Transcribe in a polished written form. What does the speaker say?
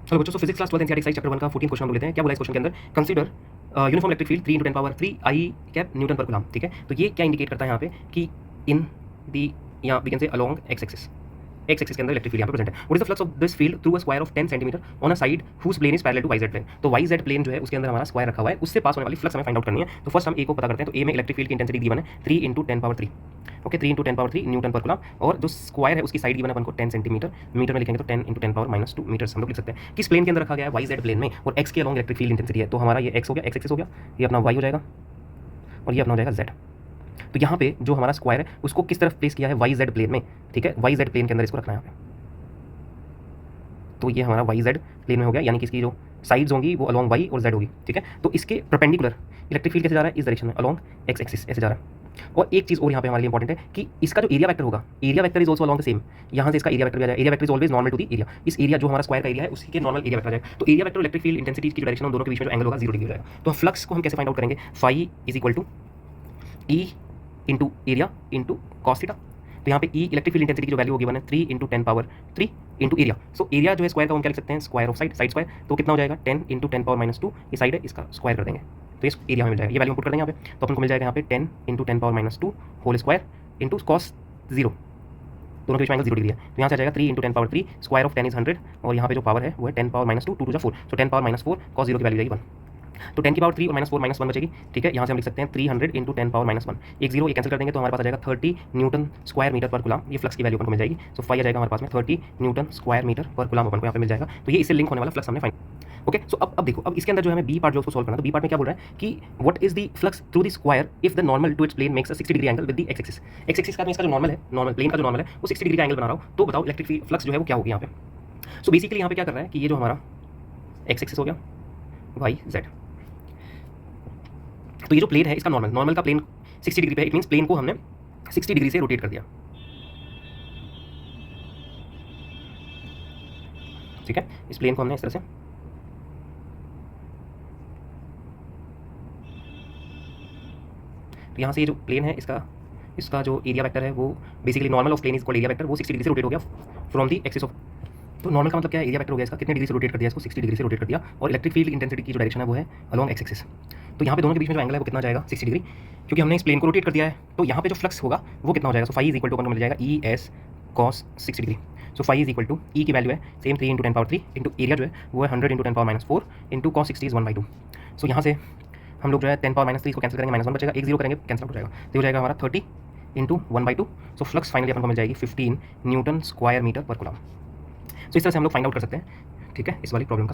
चलो बच्चों, physics class 12 NCERT exercise chapter 1 का 14 क्वेश्चन हम लेते हैं। क्या बोला इस क्वेश्चन के अंदर? Consider uniform electric field 3 × 10 power 3 आई कैप न्यूटन पर कूलम। ठीक है, तो ये क्या इंडिकेट करता है यहाँ पे कि इन दी या we can say along x axis के अंदर इलेक्ट्रिक फील्ड यहाँ पे प्रेजेंट है। What is the flux of this field through a square of 10 centimetre on a side whose plane is parallel to yz plane. तो yz plane जो है उसके अंदर हमारा स्क्वायर रखा हुआ है, उससे पास होने वाली फ्लक्स हमें फाइंड आउट करनी है। तो फर्स्ट हम ए को पता करते हैं। तो ए में इलेक्ट्रिक फील्ड की इंटेंसिटी गिवन है 3 × 10 पावर 3। ओके, 3 × 10 पावर 3 न्यूटन पर कूलम, और जो स्क्वायर है उसकी साइड गिवन है अपन को 10 सेंटीमीटर, मीटर में लिखेंगे तो 10 × 10 पावर -2 मीटर हम लोग लिख सकते हैं। किस प्लेन के अंदर रखा गया है? वाईजेड प्लेन में, और एक्स के अलोंग इलेक्ट्रिक फील्ड इंटेंसिटी है। तो हमारा ये एक्स हो गया, एक्स एक्सिस हो गया, ये अपना वाई हो जाएगा और ये अपना हो जाएगा जेड। तो यहाँ पे जो हमारा स्क्वायर है उसको किस तरफ प्लेस किया है? वाई जेड प्लेन में। ठीक है, वाई जेड प्लेन के अंदर इसको रखना है यहाँ पे। तो ये हमारा वाई जेड प्लेन में हो गया, यानी कि इसकी जो साइड्स होंगी वो अलोंग वाई और जेड होगी। ठीक है, तो इसके परपेंडिकुलर इलेक्ट्रिक फील्ड कैसे जा रहा है? इस डायरेक्शन में, अलोंग एक्स एक्सिस ऐसे जा रहा है। और एक चीज़ और यहाँ पे हमारे लिए इंपॉर्टेंट है कि इसका जो एरिया वेक्टर होगा, area vector is also along the same. यहाँ से इसका एरिया वेक्टर भी आ जाएगा। Area vector is always normal to the area. इस एरिया जो हमारा स्क्वायर का एरिया है उसके नॉर्मल एरिया वेक्टर आ जाएगा। तो area vector electric field intensity की डायरेक्शन, उन दोनों के बीच में जो एंगल होगा 0 डिग्री हो जाएगा। तो फ्लक्स को हम कैसे फाइंड आउट करेंगे? Phi is equal to E into area into cos theta. तो यहाँ पे ई इलेक्ट्रिक फील्ड इंटेंसिटी की जो वैल्यू होगी 1 है 3 × 10 power 3 into area. So area जो है स्क्वायर का हम क्या लिख सकते हैं? Square of side square. तो कितना हो जाएगा? 10 × 10 पावर -2, ये साइड है, इसका स्क्वायर कर देंगे तो ये एरिया में मिल जाएगा। ये वैल्यू पुट कर देंगे यहाँ पे, तो अपन को मिल जाएगा यहाँ पे 10 × 10 power -2 whole square into cos 0, दोनों के बीच में एंगल 0 डिग्री है। तो यहाँ से आ जाएगा 3 × 10 पावर 3, स्क्वायर ऑफ 10 इज 100, और यहाँ पे जो पावर है वो है 10 पावर -2, 2 × 4, सो 10 पावर -4, कॉस 0 की वैल्यू जाएगी 1। तो 10 की पावर 3 और -4 -1 बचेगी। ठीक है, यहाँ से हम लिख सकते हैं 300 × 10 पावर -1, एक 0 ये कैंसिल कर देंगे तो हमारे पास आ जाएगा 30 न्यूटन स्क्वायर मीटर पर कूलम। ये फ्लक्स की वैल्यू अपन को मिल जाएगी। सो फाई आ जाएगा हमारे पास में 30 न्यूटन स्क्वायर मीटर पर कूलम अपन को यहाँ पे मिल जाएगा। तो ये इससे लिंक होने वाला फ्लक्स हमने फाइंड। ओके, सो अब देखो, अब इसके अंदर जो हमें बी पार्ट जो उसको सॉल्व करना है। तो बी पार्ट में क्या बोल रहा है कि what is the flux through the square if the normal to its plane makes a 60 degree angle with the x axis. X axis का इसका जो नॉर्मल है, नॉर्मल प्लेन का जो नॉर्मल है वो 60 डिग्री का एंगल बना रहा हो, तो बताओ इलेक्ट्रिक फ्लक्स जो है वो क्या होगी यहाँ पे? सो बेसिकली यहाँ पे क्या कर रहा है कि ये जो हमारा एक्स एक्सिस हो गया, वाई जेड, तो ये जो प्लेन है इसका नॉर्मल का प्लेन 60 डिग्री पे है। इट मींस प्लेन को हमने 60 डिग्री से रोटेट कर दिया। ठीक है, इस प्लेन को हमने इस तरह से, तो यहाँ से ये जो प्लेन है इसका जो एरिया वेक्टर है वो basically normal of plane is called area vector, वो 60 डिग्री से रोटेट हो गया फ्रॉम दी एक्सिस ऑफ। तो नॉर्मल का मतलब क्या है? एरिया वेक्टर हो गया इसका, कितने डिग्री से रोटेट कर दिया इसको? 60 डिग्री से रोटेट कर दिया। और इलेक्ट्रिक फील्ड इंटेंसिटी की जो डायरेक्शन है वो है अलोंग एक्स एक्सिस। तो यहाँ पे दोनों के बीच में जो एंगल है वो कितना जाएगा? 60 डिग्री, क्योंकि हमने इस प्लेन को रोटेट कर दिया है। तो यहाँ पे जो फ्लक्स होगा वो कितना हो जाएगा? So phi is equal to अपन को मिल जाएगा e s cos 60 degree. So phi is equal to e की वैल्यू है सेम 3 × 10 पावर 3 इंटू एरिया जो है वो है 100 × 10 पावर -4 इंटू कॉस 60 इज 1/2। सो यहाँ से हम लोग जो है 10 पावर -3 इसको कैंसिल करेंगे, -1 बचेगा, एक 0 करेंगे कैंसिल आउट हो जाएगा, तो हो जाएगा हमारा 30 × 1/2। सो फ्लक्स फाइनली अपन को मिल जाएगी 15 न्यूटन स्क्वायर मीटर पर कूलम। सो इस तरह से हम लोग फाइंड आउट कर सकते हैं। ठीक है, इस वाली प्रॉब्लम का।